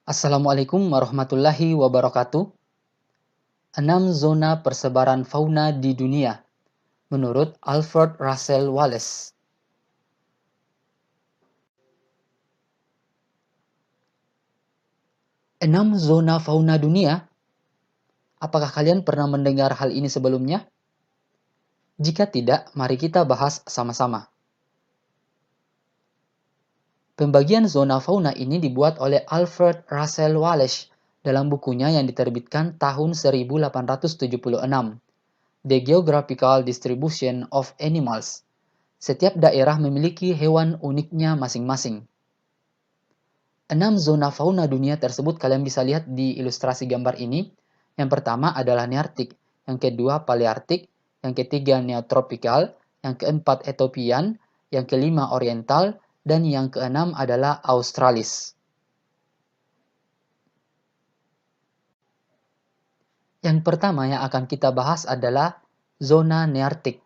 Assalamualaikum warahmatullahi wabarakatuh. 6 zona persebaran fauna di dunia, menurut Alfred Russel Wallace. Enam zona fauna dunia? Apakah kalian pernah mendengar hal ini sebelumnya? Jika tidak, mari kita bahas sama-sama. Pembagian zona fauna ini dibuat oleh Alfred Russel Wallace dalam bukunya yang diterbitkan tahun 1876, The Geographical Distribution of Animals. Setiap daerah memiliki hewan uniknya masing-masing. 6 zona fauna dunia tersebut kalian bisa lihat di ilustrasi gambar ini. Yang pertama adalah Nearktik, yang kedua Palearktik, yang ketiga Neotropikal, yang keempat Etopian, yang kelima Oriental, dan yang keenam adalah Australis. Yang pertama yang akan kita bahas adalah zona Nearktik.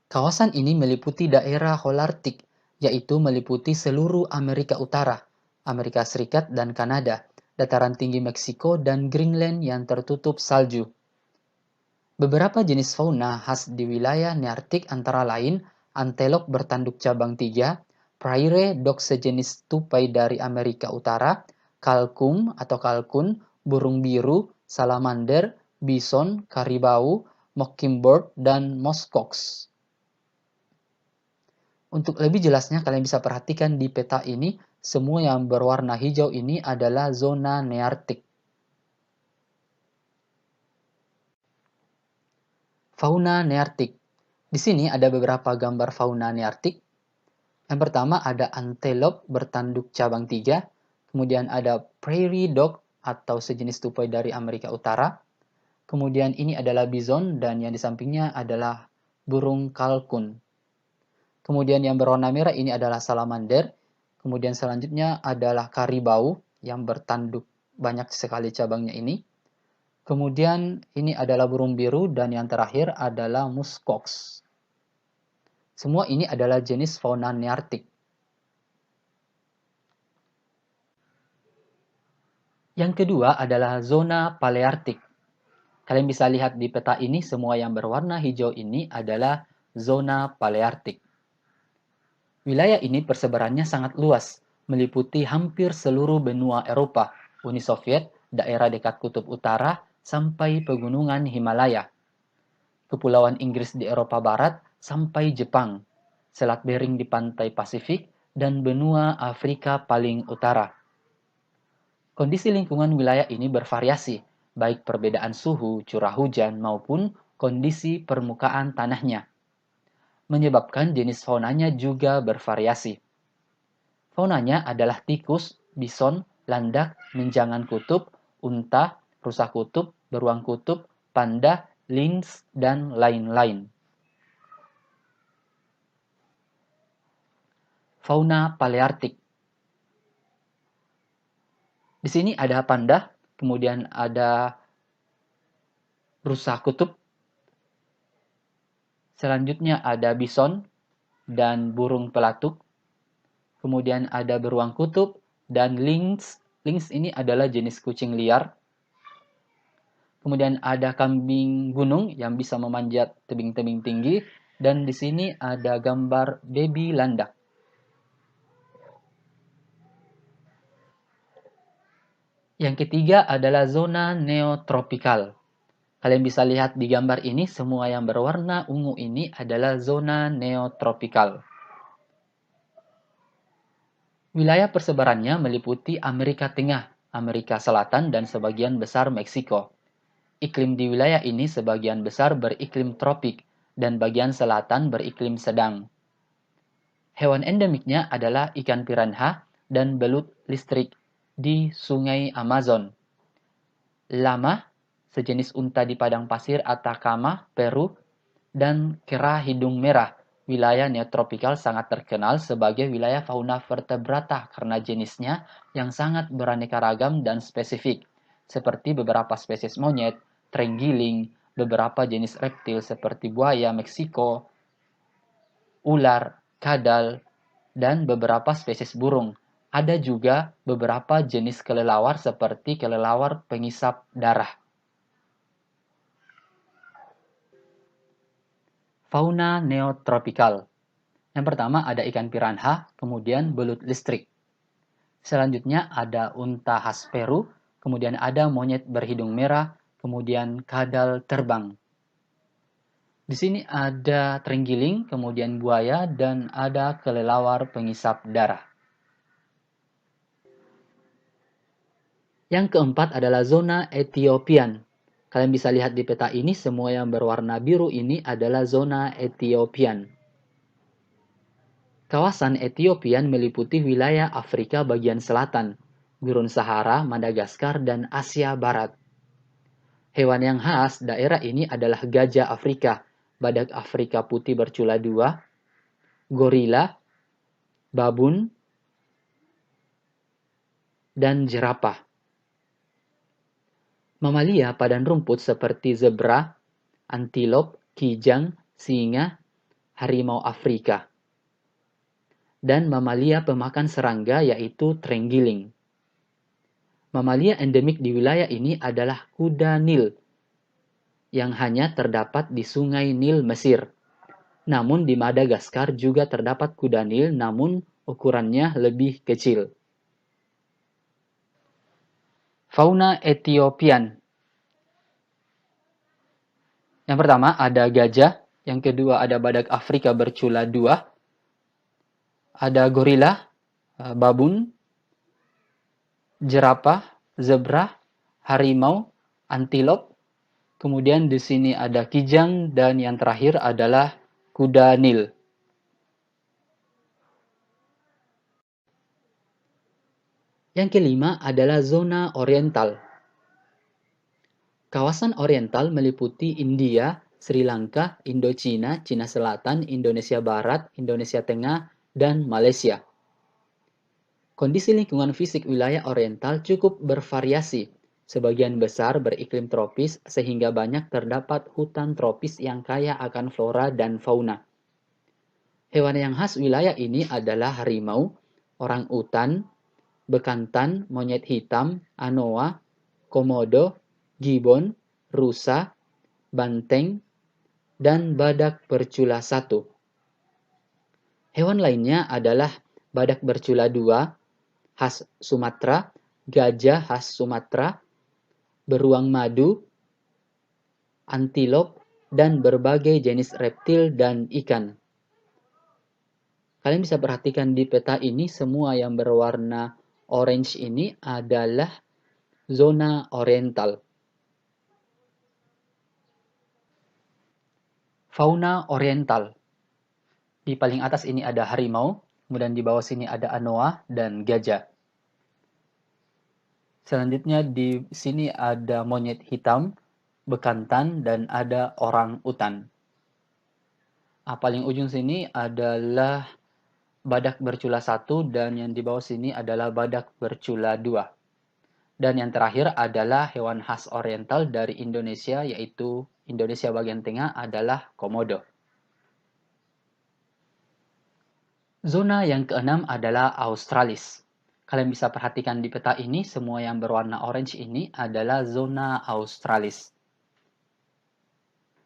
Kawasan ini meliputi daerah Holarktik, yaitu meliputi seluruh Amerika Utara, Amerika Serikat dan Kanada, dataran tinggi Meksiko, dan Greenland yang tertutup salju. Beberapa jenis fauna khas di wilayah Nearktik antara lain antelop bertanduk cabang 3, prairie dog sejenis tupai dari Amerika Utara, kalkun, burung biru, salamander, bison, karibau, mockingbird, dan muskox. Untuk lebih jelasnya, kalian bisa perhatikan di peta ini, semua yang berwarna hijau ini adalah zona Nearktik. Fauna Nearktik. Di sini ada beberapa gambar fauna Nearktik. Yang pertama ada antelop bertanduk cabang 3, kemudian ada prairie dog atau sejenis tupai dari Amerika Utara, kemudian ini adalah bison dan yang di sampingnya adalah burung kalkun. Kemudian yang berwarna merah ini adalah salamander. Kemudian selanjutnya adalah karibau yang bertanduk banyak sekali cabangnya ini. Kemudian ini adalah burung biru dan yang terakhir adalah muskox. Semua ini adalah jenis fauna Nearktik. Yang kedua adalah zona Palearktik. Kalian bisa lihat di peta ini, semua yang berwarna hijau ini adalah zona Palearktik. Wilayah ini persebarannya sangat luas, meliputi hampir seluruh benua Eropa, Uni Soviet, daerah dekat Kutub Utara, sampai pegunungan Himalaya. Kepulauan Inggris di Eropa Barat sampai Jepang, Selat Bering di pantai Pasifik, dan benua Afrika paling utara. Kondisi lingkungan wilayah ini bervariasi, baik perbedaan suhu, curah hujan, maupun kondisi permukaan tanahnya, menyebabkan jenis faunanya juga bervariasi. Faunanya adalah tikus, bison, landak, menjangan kutub, unta, rusa kutub, beruang kutub, panda, lynx, dan lain-lain. Fauna Palearktik. Di sini ada panda, kemudian ada rusa kutub, selanjutnya ada bison dan burung pelatuk, kemudian ada beruang kutub dan lynx. Lynx ini adalah jenis kucing liar. Kemudian ada kambing gunung yang bisa memanjat tebing-tebing tinggi, dan di sini ada gambar baby landak. Yang ketiga adalah zona neotropikal. Kalian bisa lihat di gambar ini, semua yang berwarna ungu ini adalah zona neotropikal. Wilayah persebarannya meliputi Amerika Tengah, Amerika Selatan, dan sebagian besar Meksiko. Iklim di wilayah ini sebagian besar beriklim tropik, dan bagian selatan beriklim sedang. Hewan endemiknya adalah ikan piranha dan belut listrik di Sungai Amazon. Lama, sejenis unta di padang pasir Atacama, Peru, dan kera hidung merah. Wilayah neotropikal sangat terkenal sebagai wilayah fauna vertebrata karena jenisnya yang sangat beraneka ragam dan spesifik, seperti beberapa spesies monyet, terenggiling, beberapa jenis reptil seperti buaya Meksiko, ular, kadal, dan beberapa spesies burung, Ada juga beberapa jenis kelelawar seperti kelelawar pengisap darah. Fauna neotropikal. Yang pertama ada ikan piranha, kemudian belut listrik. Selanjutnya ada unta khas Peru, kemudian ada monyet berhidung merah, kemudian kadal terbang. Di sini ada terenggiling, kemudian buaya, dan ada kelelawar pengisap darah. Yang keempat adalah zona Ethiopian. Kalian bisa lihat di peta ini, semua yang berwarna biru ini adalah zona Ethiopian. Kawasan Ethiopian meliputi wilayah Afrika bagian selatan, Gurun Sahara, Madagaskar, dan Asia Barat. Hewan yang khas daerah ini adalah gajah Afrika, badak Afrika putih bercula dua, gorila, babun, dan jerapah. Mamalia padan rumput seperti zebra, antilop, kijang, singa, harimau Afrika. Dan mamalia pemakan serangga yaitu terenggiling. Mamalia endemik di wilayah ini adalah kuda Nil, yang hanya terdapat di sungai Nil Mesir. Namun di Madagaskar juga terdapat kuda Nil, namun ukurannya lebih kecil. Fauna Ethiopian. Yang pertama ada gajah, yang kedua ada badak Afrika bercula dua, ada gorila, babun, jerapah, zebra, harimau, antilop, kemudian di sini ada kijang, dan yang terakhir adalah kuda Nil. Yang kelima adalah zona oriental. Kawasan oriental meliputi India, Sri Lanka, Indochina, Cina Selatan, Indonesia Barat, Indonesia Tengah, dan Malaysia. Kondisi lingkungan fisik wilayah oriental cukup bervariasi. Sebagian besar beriklim tropis sehingga banyak terdapat hutan tropis yang kaya akan flora dan fauna. Hewan yang khas wilayah ini adalah harimau, orang utan, bekantan, monyet hitam, anoa, komodo, gibbon, rusa, banteng, dan badak bercula satu. Hewan lainnya adalah badak bercula dua, khas Sumatera, gajah khas Sumatera, beruang madu, antilop, dan berbagai jenis reptil dan ikan. Kalian bisa perhatikan di peta ini, semua yang berwarna orange ini adalah zona oriental. Fauna oriental. Di paling atas ini ada harimau, kemudian di bawah sini ada anoa dan gajah. Selanjutnya di sini ada monyet hitam, bekantan, dan ada orang utan. Paling ujung sini adalah badak bercula satu, dan yang di bawah sini adalah badak bercula dua. Dan yang terakhir adalah hewan khas oriental dari Indonesia, yaitu Indonesia bagian tengah adalah komodo. Zona yang keenam adalah Australis. Kalian bisa perhatikan di peta ini, semua yang berwarna orange ini adalah zona Australis.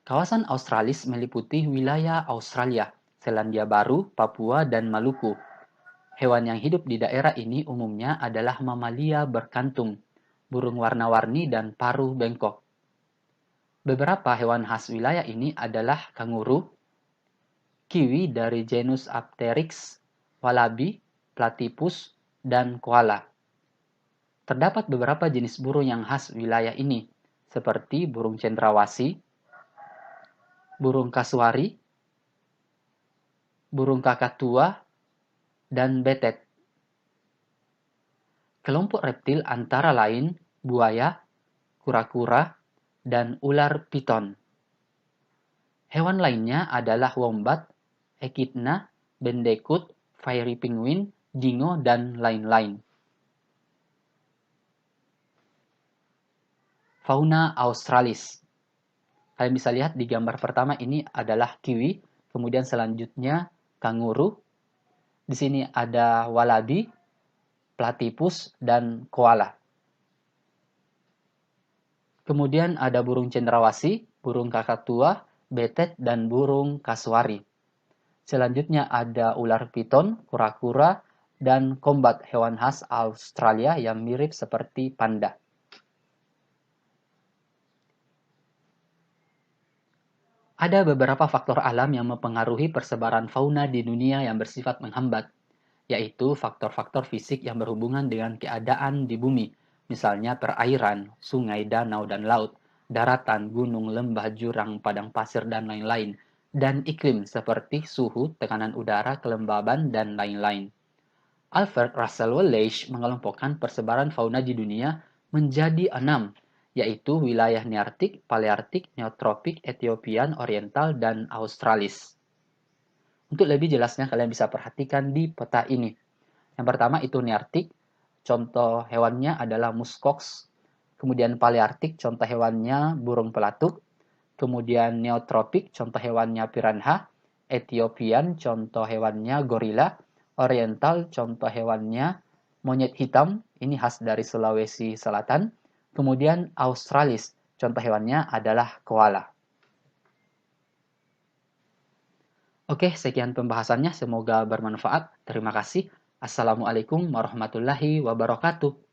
Kawasan Australis meliputi wilayah Australia, Selandia Baru, Papua, dan Maluku. Hewan yang hidup di daerah ini umumnya adalah mamalia berkantung, burung warna-warni, dan paruh bengkok. Beberapa hewan khas wilayah ini adalah kanguru, kiwi dari genus Apteryx, walabi, platypus, dan koala. Terdapat beberapa jenis burung yang khas wilayah ini, seperti burung cendrawasih, burung kasuari, burung kakatua, dan betet. Kelompok reptil antara lain buaya, kura-kura, dan ular piton. Hewan lainnya adalah wombat, echidna, bandicoot, fiery penguin, dingo, dan lain-lain. Fauna Australis. Kalian bisa lihat di gambar pertama ini adalah kiwi, kemudian selanjutnya kanguru. Di sini ada walabi, platypus, dan koala. Kemudian ada burung cendrawasih, burung kakatua, betet, dan burung kasuari. Selanjutnya ada ular piton, kura-kura, dan kombat, hewan khas Australia yang mirip seperti panda. Ada beberapa faktor alam yang mempengaruhi persebaran fauna di dunia yang bersifat menghambat, yaitu faktor-faktor fisik yang berhubungan dengan keadaan di bumi, misalnya perairan, sungai, danau, dan laut, daratan, gunung, lembah, jurang, padang pasir, dan lain-lain, dan iklim seperti suhu, tekanan udara, kelembaban, dan lain-lain. Alfred Russel Wallace mengelompokkan persebaran fauna di dunia menjadi 6, yaitu wilayah Nearktik, Palearktik, Neotropik, Ethiopian, Oriental, dan Australis. Untuk lebih jelasnya kalian bisa perhatikan di peta ini. Yang pertama itu Nearktik, contoh hewannya adalah muskox. Kemudian Palearktik, contoh hewannya burung pelatuk. Kemudian Neotropik, contoh hewannya piranha. Ethiopian, contoh hewannya gorila. Oriental, contoh hewannya monyet hitam. Ini khas dari Sulawesi Selatan. Kemudian Australis, contoh hewannya adalah koala. Oke, sekian pembahasannya. Semoga bermanfaat. Terima kasih. Assalamualaikum warahmatullahi wabarakatuh.